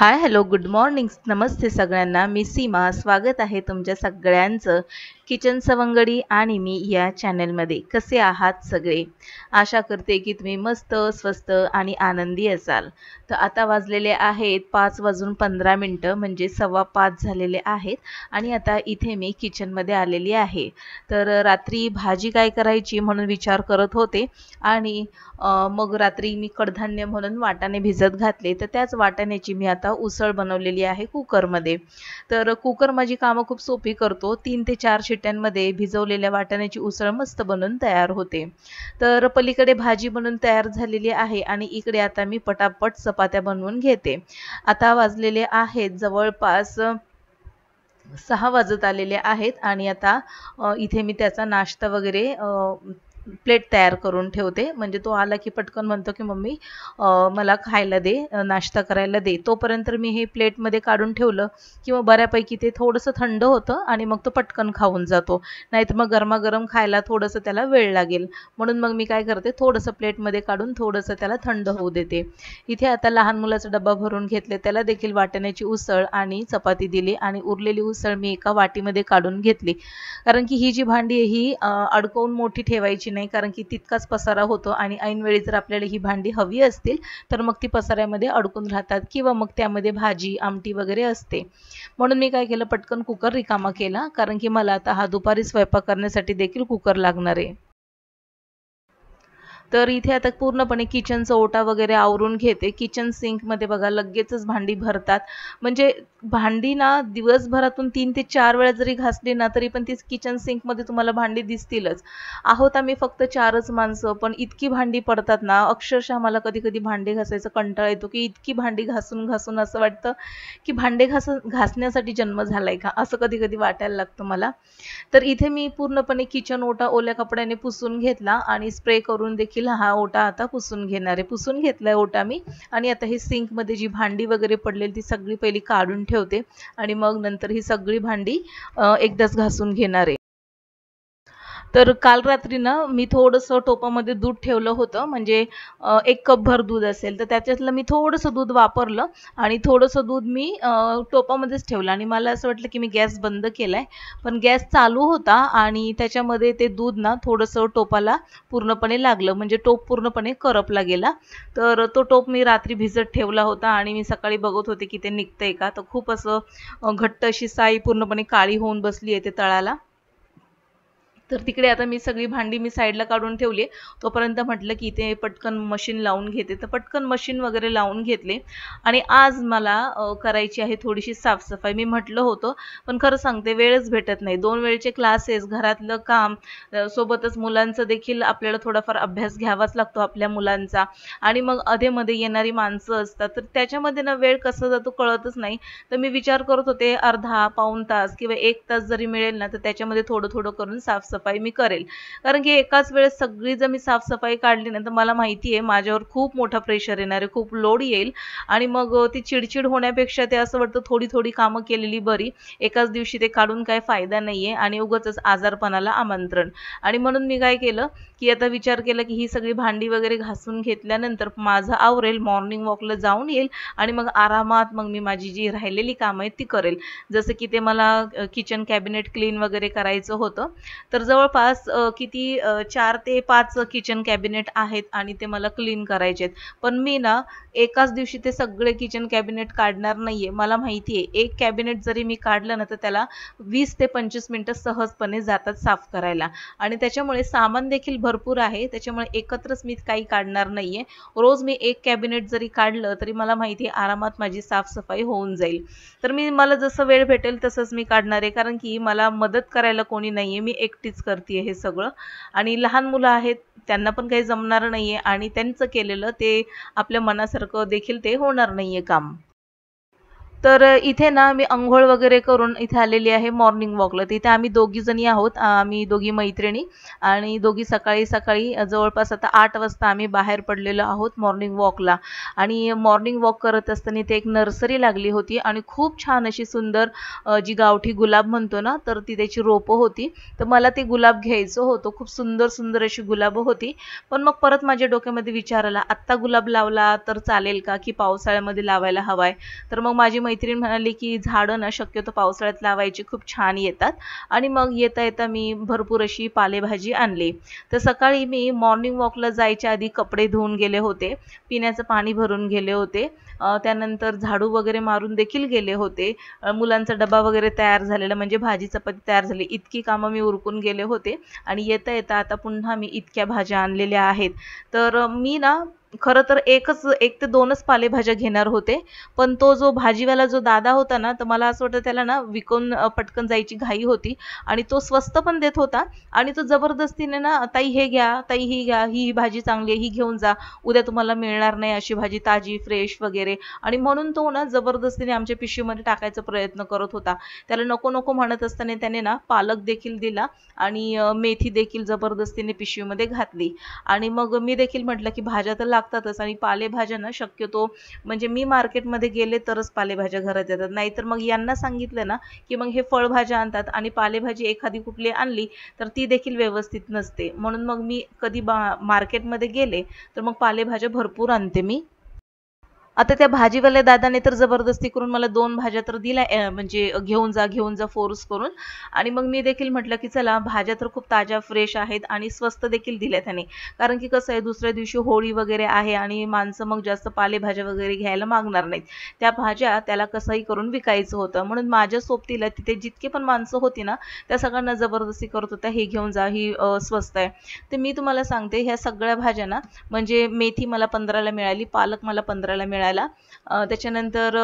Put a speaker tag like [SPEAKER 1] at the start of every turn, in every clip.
[SPEAKER 1] Hi hello good morning नमस्ते सगळ्यांना. मी सीमा स्वागत आहे तुमच्या सगळ्यांचं किचन सवंगडी आणि मी या चॅनलमध्ये. कसे आहात सगळे? आशा करते की तुम्ही मस्त स्वस्त आणि आनंदी असाल. तर आता वाजलेले आहेत 5:15 म्हणजे 5:15 झालेले आहेत आणि आता इथे मी किचनमध्ये आलेली आहे. तर रात्री भाजी काय करायची म्हणून विचार करत होते आणि मग रात्री मी कडधान्य म्हणून वाटाणे भिजत घातले. तर त्याच वाटाण्याची मी आता उसळ बनवलेली आहे कुकरमध्ये. तर कुकर माझी कामं खूप सोपी करतो. 3 ते 4 शिट्ट्यांमध्ये भिजवलेल्या वाटाण्याची उसळ मस्त बनून तयार होते. तर पलीकडे भाजी बनून तयार झालेली आहे आणि इकडे आता मी पटापट चपात्या बनवून घेते. आता वाजलेले आहेत जवळपास 6 वाजत आलेले आहेत आणि आता इथे मी त्याचा नाश्ता वगैरे प्लेट तयार करून ठेवते. म्हणजे तो आला की पटकन म्हणतो की मम्मी मला खायला दे, नाश्ता करायला दे. तोपर्यंत मी हे प्लेटमध्ये काढून ठेवलं की मग बऱ्यापैकी ते थोडंसं थंड होतं आणि मग तो पटकन खाऊन जातो. नाहीतर मग गरमागरम खायला थोडंसं त्याला वेळ लागेल. म्हणून मग मी काय करते, थोडंसं प्लेटमध्ये काढून थोडंसं त्याला थंड होऊ देते. इथे आता लहान मुलाचा डबा भरून घेतले. त्याला देखील वाटाण्याची उसळ आणि चपाती दिली आणि उरलेली उसळ मी एका वाटीमध्ये काढून घेतली. कारण की ही जी भांडी आहे ही अडकवून मोठी ठेवायची नाही, कारण की तितकाच पसारा होतो आणि ऐनवेळी जर आपल्याला ही भांडी हवी असतील तर मग ती पसाऱ्यामध्ये अडकून राहतात किंवा मग त्यामध्ये भाजी आमटी वगैरे असते. म्हणून मी काय केलं, पटकन कुकर रिकामा केला, कारण की मला आता हा दुपारी स्वयंपाक करण्यासाठी देखील कुकर लागणार आहे. तर इथे आता पूर्णपणे किचनचा ओटा वगैरे आवरून घेते. किचन सिंकमध्ये बघा लगेचच भांडी भरतात. म्हणजे भांडी ना दिवसभरातून 3 ते 4 वेळा जरी घासली ना तरी पण ती किचन सिंकमध्ये तुम्हाला भांडी दिसतीलच. आहोत आम्ही फक्त 4च माणसं, पण इतकी भांडी पडतात ना, अक्षरशः मला कधी-कधी भांडे घासायचा कंटाळा येतो, की इतकी भांडी घासून असं वाटतं, की भांडे घासण्यासाठी जन्म झालाय का? असं कधी-कधी वाटायला लागतं मला. तर इथे मी पूर्णपणे किचन ओटा ओल्या कपड्याने पुसून घेतला आणि स्प्रे करून देखील हा ओटा आता पुसून घेणार आहे. पुसून घेतलाय ओटा मी आणि आता हे सिंकमध्ये जी भांडी वगैरे पडलेली ती सगळी पहिली काढून ठेवते आणि मग नंतर ही सगळी भांडी एकदाच घासून घेणार आहे. तर काल रात्री ना मी थोडंसं टोपामध्ये दूध ठेवलं होतं. म्हणजे 1 कपभर दूध असेल तर त्याच्यातलं मी थोडंसं दूध वापरलं आणि थोडंसं दूध मी टोपामध्येच ठेवलं आणि मला असं वाटलं की मी गॅस बंद केलाय. पण गॅस चालू होता आणि त्याच्यामध्ये ते दूध ना थोडंसं टोपाला पूर्णपणे लागलं. म्हणजे टोप पूर्णपणे करपला गेला. तर तो टोप मी रात्री भिजत ठेवला होता आणि मी सकाळी बघत होते की ते निघतंय का. तर खूप असं घट्ट अशी साई पूर्णपणे काळी होऊन बसली आहे ते तळाला. तर तिकडे आता मी सगळी भांडी मी साईडला काढून ठेवली. तोपर्यंत म्हटलं की इथे पटकन मशीन लावून घेते. तर पटकन मशीन वगैरे लावून घेतले आणि आज मला करायची आहे थोडीशी साफसफाई. मी म्हटलं होतं, पण खरं सांगते वेळच भेटत नाही. 2 वेळचे क्लासेस, घरातलं काम, सोबतच मुलांचं देखील आपल्याला थोडाफार अभ्यास घ्यावाच लागतो आपल्या मुलांचा आणि मग अधेमध्ये येणारी माणसं असतात. तर त्याच्यामध्ये ना वेळ कसा जातो कळतच नाही. तर मी विचार करत होते अर्धा, पाऊण तास किंवा 1 तास जरी मिळेल ना, तर त्याच्यामध्ये थोडं-थोडं करून साफसफाई मी करेल. कारण की एकाच वेळेस सगळी जर मी साफसफाई काढली ना, तर मला माहिती आहे माझ्यावर खूप मोठा प्रेशर येणार आहे, खूप लोड येईल आणि मग ती चिडचिड होण्यापेक्षा ते असं वाटतं थोडी-थोडी कामं केलेली बरी. एकाच दिवशी ते काढून काही फायदा नाहीये आणि उगाचच आजारपणाला आमंत्रण. आणि म्हणून मी काय केलं, की आता विचार केला, की ही सगळी भांडी वगैरे घासून घेतल्यानंतर माझं आवरेल, मॉर्निंग वॉकला जाऊन येईल आणि मग आरामात मग मी माझी जी राहिलेली कामं आहेत ती करेल. जसं की ते मला किचन कॅबिनेट क्लीन वगैरे करायचं होतं. तर जवळपास किती 4 ते 5 किचन कॅबिनेट आहेत आणि ते मला क्लीन करायचे आहेत. पण मी ना एकाच दिवशी ते सगळे किचन कॅबिनेट काढणार नाहीये. मला माहिती आहे एक कॅबिनेट जरी मी काढलं ना तर त्याला 20 ते 25 मिनिटं सहजपणे जातात साफ करायला आणि त्याच्यामुळे सामान देखील भरपूर आहे. त्याच्यामुळे एकत्रच मी काही काढणार नाहीये. रोज मी एक कॅबिनेट जरी काढलं तरी मला माहिती आहे आरामात माझी साफसफाई होऊन जाईल. तर मला जसं वेळ भेटेल तसंच मी काढणार आहे, कारण की मला मदत करायला कोणी नाहीये. मी एकटीच करते हे सगळं आणि लहान मुलं आहेत त्यांना पण काही जमणार नाहीये आणि त्यांचं केलेलं ते आपल्या मनासारखं देखील ते होणार नाहीये काम. तर इथे ना मी अंघोळ वगैरे करून इथे आलेली आहे मॉर्निंग वॉकला. तिथे आम्ही दोघी जणी आहोत. आम्ही दोघी मैत्रिणी आणि दोघी सकाळी सकाळी जवळपास आता 8 वाजता आम्ही बाहेर पडलेलो आहोत मॉर्निंग वॉकला. आणि मॉर्निंग वॉक करत असताना इथे एक नर्सरी लागली होती आणि खूप छान अशी सुंदर जी गावठी गुलाब म्हणतो ना, तर ती त्याची रोपं होती. तर मला ते गुलाब घ्यायचं होतं. खूप सुंदर सुंदर अशी गुलाबं होती. पण मग परत माझ्या डोक्यामध्ये विचार आला, आत्ता गुलाब लावला तर चालेल का, की पावसाळ्यामध्ये लावायला हवाय? तर मग माझी मैत्रीण म्हणाली, की झाडं ना शक्यतो पावसाळ्यात लावायची, खूप छान येतात. आणि मग येता येता मी भरपूर अशी पालेभाजी आणली. तर सकाळी मी मॉर्निंग वॉकला जायच्या आधी कपडे धुवून गेले होते, पिण्याचं पाणी भरून गेले होते, त्यानंतर झाडू वगैरे मारून देखील गेले होते. मुलांचा डबा वगैरे तयार झालेला, म्हणजे भाजी चपाती तयार झाली, इतकी कामं मी उरकून गेले होते. आणि येता येता आता पुन्हा मी इतक्या भाज्या आणलेल्या आहेत. तर मी ना खरं तर 1 ते 2च पालेभाज्या घेणार होते. पण तो जो भाजीवाला जो दादा होता ना, तर मला असं वाटतं त्याला ना विकून पटकन जायची घाई होती. आणि तो स्वस्त पण देत होता आणि तो जबरदस्तीने ना, ताई हे घ्या, ताई ही घ्या, ही भाजी चांगली आहे, ही घेऊन जा, उद्या तुम्हाला मिळणार नाही अशी भाजी ताजी फ्रेश वगैरे. आणि म्हणून तो ना जबरदस्तीने आमच्या पिशवीमध्ये टाकायचा प्रयत्न करत होता. त्याला नको नको म्हणत असताना त्याने ना पालक देखील दिला आणि मेथी देखील जबरदस्तीने पिशवीमध्ये घातली. आणि मग मी देखील म्हटलं, की भाज्या तर लागतातच आणि पालेभाज्या ना शक्यतो म्हणजे मी मार्केटमध्ये गेले तरच पालेभाज्या घरात येतात. नाहीतर मग यांना सांगितलं ना, की मग हे फळभाज्या आणतात आणि पालेभाजी एखादी कुठली आणली तर ती देखील व्यवस्थित नसते. म्हणून मग मी कधी मार्केटमध्ये गेले तर मग पालेभाज्या भरपूर आणते मी. आता त्या भाजीवाल्या दादाने तर जबरदस्ती करून मला 2 भाज्या तर दिल्या, म्हणजे घेऊन जा, घेऊन जा फोर्स करून. आणि मग मी देखील म्हटलं, की चला भाज्या तर खूप ताज्या फ्रेश आहेत आणि स्वस्त देखील दिल्या त्याने. कारण की कसं आहे, दुसऱ्या दिवशी होळी वगैरे आहे आणि माणसं मग जास्त पालेभाज्या वगैरे घ्यायला मागणार नाहीत. त्या भाज्या त्याला कसंही करून विकायचं होतं. म्हणून माझ्या सोबतीला तिथे जितके पण माणसं होती ना, त्या सगळ्यांना जबरदस्ती करत होत्या, हे घेऊन जा, ही स्वस्त आहे. तर मी तुम्हाला सांगते, ह्या सगळ्या भाज्या ना, म्हणजे मेथी मला 15ला मिळाली, पालक मला 15ला मिळाला, त्याच्यानंतर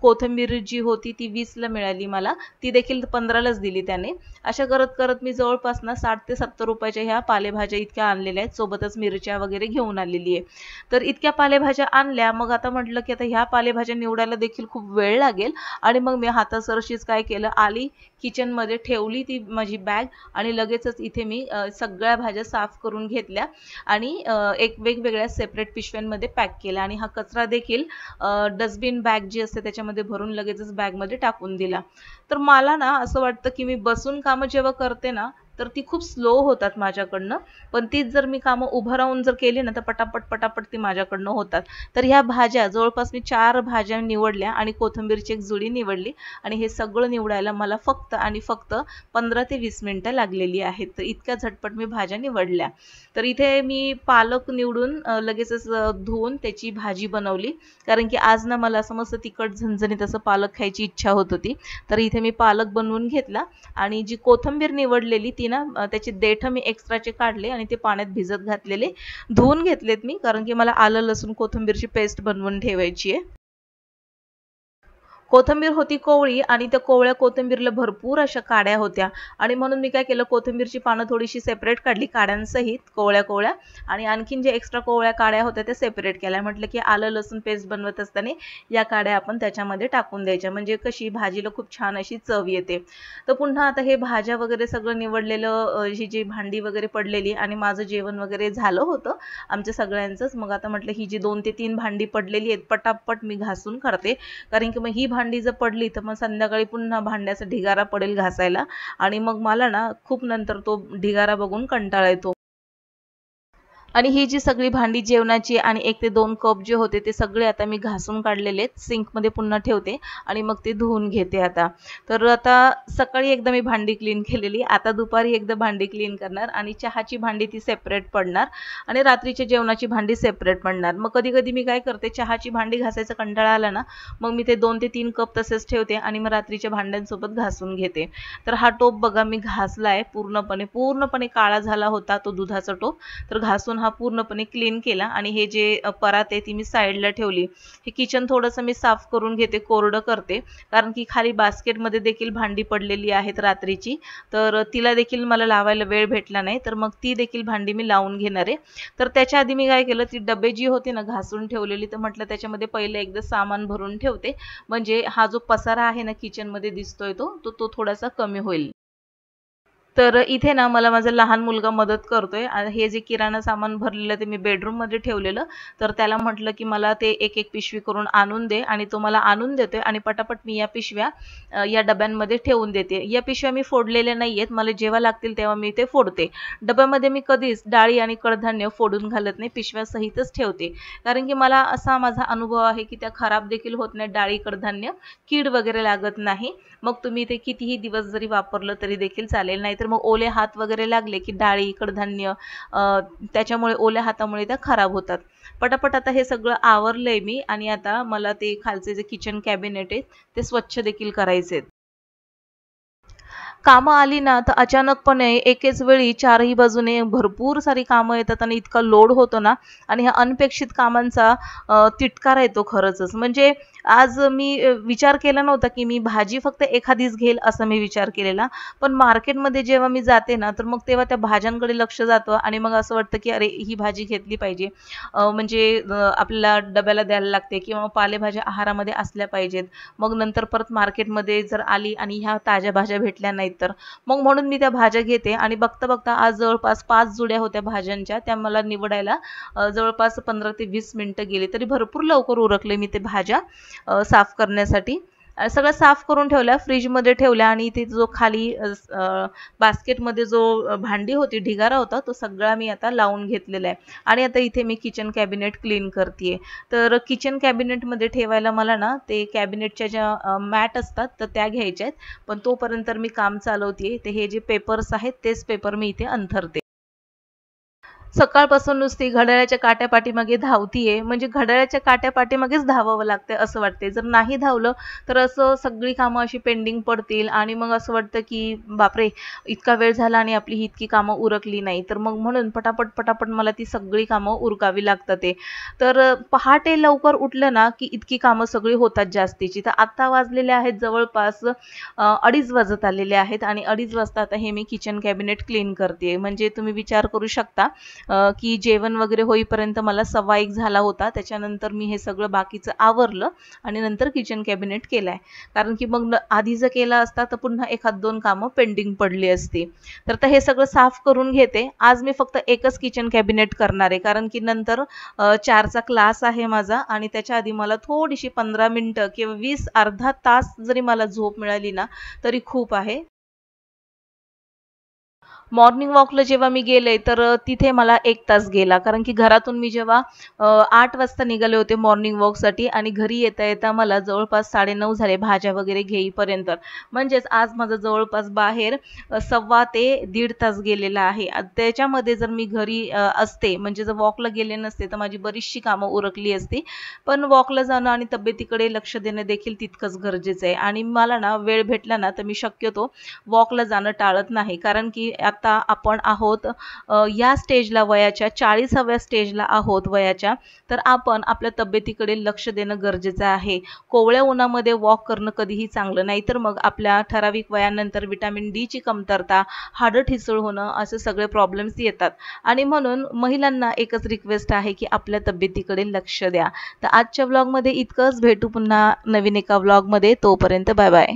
[SPEAKER 1] कोथिंबीर जी होती ती 20ला मिळाली मला, ती देखील 15लाच दिली त्याने. अशा करत करत मी जवळपास ना 60 ते 70 रुपयाच्या ह्या पालेभाज्या इतक्या आणलेल्या आहेत, सोबतच मिरच्या वगैरे घेऊन आलेली आहे. तर इतक्या पालेभाज्या आणल्या. मग आता म्हटलं, की आता ह्या पालेभाज्या निवडायला देखील खूप वेळ लागेल. आणि मग मी हातासरशीच काय केलं, आली किचनमध्ये, ठेवली ती माझी बॅग आणि लगेचच इथे मी सगळ्या भाज्या साफ करून घेतल्या आणि एक वेगवेगळ्या सेपरेट पिशव्यांमध्ये पॅक केल्या. आणि हा कचरा देखील डस्टबिन बॅग जी असते त्याच्यामध्ये भरून लगेचच बॅगमध्ये टाकून दिला. तर मला ना असं वाटतं, की मी बसून कामं जेव्हा करते ना, तर ती खूप स्लो होतात माझ्याकडनं. पण तीच जर मी कामं उभं राहून जर केली ना, तर पटापट पटापट ती माझ्याकडनं होतात. तर ह्या भाज्या जवळपास मी 4 भाज्या निवडल्या आणि कोथिंबीरची एक जुडी निवडली. आणि हे सगळं निवडायला मला फक्त आणि फक्त 15 ते 20 मिनिटं लागलेली आहेत. तर इतक्या झटपट मी भाज्या निवडल्या. तर इथे मी पालक निवडून लगेचच धुवून त्याची भाजी बनवली. कारण की आज ना मला असं मस्त तिखट झणझणीत असं पालक खायची इच्छा होत होती. तर इथे मी पालक बनवून घेतला. आणि जी कोथिंबीर निवडलेली ती ना, त्याचे देठं मी एक्स्ट्राचे काढले आणि ते पाण्यात भिजत घातलेले, धुवून घेतलेत मी, कारण की मला आलं लसूण कोथिंबीरची पेस्ट बनवून ठेवायची आहे. कोथिंबीर होती कोवळी आणि त्या कोवळ्या कोथिंबीरला भरपूर अशा काड्या होत्या. आणि म्हणून मी काय केलं, कोथिंबीरची पानं थोडीशी सेपरेट काढली काड्यांसहित, कोवळ्या कोवळ्या. आणि आणखीन जे एक्स्ट्रा कोवळ्या काड्या होत्या त्या सेपरेट केल्या. म्हटलं, की आलं लसूण पेस्ट बनवत असताना या काड्या आपण त्याच्यामध्ये टाकून द्यायच्या, म्हणजे कशी भाजीला खूप छान अशी चव येते. तर पुन्हा आता हे भाज्या वगैरे सगळं निवडलेलं, ही जी भांडी वगैरे पडलेली आणि माझं जेवण वगैरे झालं होतं आमच्या सगळ्यांचंच. मग आता म्हटलं, ही जी 2 ते 3 भांडी पडलेली आहेत पटापट मी घासून काढते. कारण की मग ही भांडी जर पडली तर मग संध्याकाळी पुन्हा भांड्याचा ढिगारा पडेल घासायला. आणि मग मला ना खूप नंतर तो ढिगारा बघून कंटाळा येतो. आणि ही जी सगळी भांडी जेवणाची आणि 1 ते 2 कप जे होते ते सगळे आता मी घासून काढलेले आहेत. सिंकमध्ये पुन्हा ठेवते आणि मग ते धुवून घेते आता. तर आता सकाळी एकदा मी भांडी क्लीन केलेली, आता दुपारी एकदा भांडी क्लीन करणार आणि चहाची भांडी ती सेपरेट पडणार आणि रात्रीच्या जेवणाची भांडी सेपरेट पडणार. मग कधी-कधी मी काय करते, चहाची भांडी घासायचा कंटाळा आला ना, मग मी ते 2 ते 3 कप तसेच ठेवते आणि मग रात्रीच्या भांड्यांसोबत घासून घेते. तर हा टोप बघा मी घासलाय पूर्णपणे काळा झाला होता तो दुधाचा टोप. तर घासून हा हा पूर्णपणे क्लीन केला आणि हे जे परात आहे ती मी साईडला ठेवली। हे किचन थोडंसं मी साफ करून घेते, कोरडं करते, कारण की खाली बास्केटमध्ये देखील भांडी पडलेली आहेत रात्रीची, तर तिला देखील मला लावायला वेळ भेटला नाही, तर मग ती देखील भांडी मी लावून घेणार आहे। तर त्याच्या आधी मी काय केलं, ती डबे जी होती ना घासून ठेवलेली, तर म्हटलं त्याच्यामध्ये पहिले एकदा सामान भरून ठेवते, म्हणजे हा जो पसारा आहे ना किचनमध्ये दिसतोय तो थोडासा कमी होईल। तर इथे ना मला माझा लहान मुलगा मदत करतोय। हे जे किराणा सामान भरलेलं ते मी बेडरूममध्ये ठेवलेलं, तर त्याला म्हटलं की मला ते एक एक पिशवी करून आणून दे, आणि तो मला आणून देतोय आणि पटापट मी या पिशव्या या डब्यांमध्ये ठेवून देते। या पिशव्या मी फोडलेल्या नाहीयेत, मला जेव्हा लागतील तेव्हा मी ते फोडते। डब्यामध्ये मी कधीच डाळी आणि कडधान्य फोडून घालत नाही, पिशव्या सहितच ठेवते, कारण की मला असा माझा अनुभव आहे की त्या खराब देखील होत नाही, डाळी कडधान्य कीड वगैरे लागत नाही। मग तुम्ही ते कितीही दिवस जरी वापरलं तरी देखील चालेल, नाहीतर मग ओले हात वगैरे लागले की डाळी कडधान्य त्याच्यामुळे ओल्या हातामुळे त्या खराब होतात। पटापट आता हे सगळं आवरलंय मी, आणि आता मला ते खालचे जे किचन कॅबिनेट आहे ते स्वच्छ देखील करायचे। कामं आली ना तर अचानकपणे एकेच वेळी चारही बाजूने भरपूर सारी कामं येतात आणि इतका लोड होतो ना, आणि ह्या अनपेक्षित कामांचा तिटकारा येतो खरंच। म्हणजे आज मी विचार केला नव्हता की मी भाजी फक्त एखादीच घेईल असं मी विचार केलेला, पण मार्केटमध्ये जेव्हा मी जाते ना तर मग तेव्हा त्या भाज्यांकडे लक्ष जातं आणि मग असं वाटतं की अरे ही भाजी घेतली पाहिजे, म्हणजे आपल्याला डब्याला द्यायला लागते, किंवा पालेभाज्या आहारामध्ये असल्या पाहिजेत। मग नंतर परत मार्केटमध्ये जर आली आणि ह्या ताज्या भाज्या भेटल्या नाहीत तर मग म्हणून मी त्या भाज्या घेते, आणि बघता बघता आज जवळपास 5 जुड्या होत्या भाज्यांच्या, त्या मला निवडायला जवळपास 15 ते 20 मिनिटं गेली, तरी भरपूर लवकर उरकले मी ते भाज्या साफ करण्यासाठी। सगळं साफ करून ठेवल्या, फ्रीजमध्ये ठेवल्या, आणि इथे जो खाली बास्केटमध्ये जो भांडी होती, ढिगारा होता, तो सगळा मी आता लावून घेतलेला आहे। आणि आता इथे मी किचन कॅबिनेट क्लीन करते। तर किचन कॅबिनेटमध्ये ठेवायला मला ना ते कॅबिनेटच्या ज्या मॅट असतात तर त्या घ्यायच्या आहेत, पण तोपर्यंत मी काम चालवते। ते हे जे पेपर्स आहेत तेच पेपर मी इथे अंथरते। सकाळपासून नुसती घड्याळाच्या काट्यापाठीमागे धावतीये, म्हणजे घड्याळाच्या काट्यापाठीमागेच धावावं लागतंय असं वाटतंय। जर नाही धावलं तर असं सगळी कामं अशी पेंडिंग पडतील, आणि मग असं वाटतं की बापरे, इतका वेळ झाला आणि आपली ही इतकी कामं उरकली नाही, तर मग म्हणून पटापट पटापट मला ती सगळी कामं उरकावी लागतात ते। तर पहाटे लवकर उठलं ना की इतकी कामं सगळी होतात जास्तीची। तर आता वाजलेले आहेत जवळपास 2:30 वाजत आलेले आहेत, आणि 2:30 वाजता आता हे मी किचन कॅबिनेट क्लीन करते। म्हणजे तुम्ही विचार करू शकता की जेवण वगैरे होईपर्यंत मला 1:15 झाला होता। त्याच्यानंतर मी हे सगळं बाकीचं आवरलं आणि नंतर किचन कॅबिनेट केलाय, कारण की मग आधी जर केला असता तर पुन्हा एखाद दोन कामं पेंडिंग पडली असती। तर आता हे सगळं साफ करून घेते। आज मी फक्त एकच किचन कॅबिनेट करणार आहे, कारण की नंतर 4चा क्लास आहे माझा, आणि त्याच्या आधी मला थोडीशी 15 मिनिटं किंवा 20 अर्धा तास जरी मला झोप मिळाली ना तरी खूप आहे। मॉर्निंग वॉकला जेव्हा मी गेले तर तिथे मला 1 तास गेला, कारण की घरातून मी जेव्हा 8 वाजता निघाले होते मॉर्निंग वॉकसाठी, आणि घरी येता येता मला जवळपास 9:30 झाले भाज्या वगैरे घेईपर्यंत। म्हणजेच आज माझं जवळपास बाहेर 1.25 ते 1.5 तास गेलेला आहे। त्याच्यामध्ये जर मी घरी असते, म्हणजे जर वॉकला गेले नसते तर माझी बरीचशी कामं उरकली असती, पण वॉकला जाणं आणि तब्येतीकडे लक्ष देणं देखील तितकंच गरजेचं आहे। आणि मला ना वेळ भेटला ना तर मी शक्यतो वॉकला जाणं टाळत नाही, कारण की आता आपण आहोत या स्टेजला, वयाच्या 40व्या स्टेजला आहोत वयाच्या, तर आपण आपल्या तब्येतीकडे लक्ष देणं गरजेचं आहे। कोवळ्या उन्हामध्ये वॉक करणं कधीही चांगलं नाही, तर मग आपल्या ठराविक वयानंतर व्हिटॅमिन डी ची कमतरता, हाडं ठिसूळ होणं, असे सगळे प्रॉब्लेम्स येतात। आणि म्हणून महिलांना एकच रिक्वेस्ट आहे की आपल्या तब्येतीकडे लक्ष द्या। तर आजच्या व्लॉगमध्ये इतकंच, भेटू पुन्हा नवीन एका व्लॉगमध्ये, तोपर्यंत बाय बाय।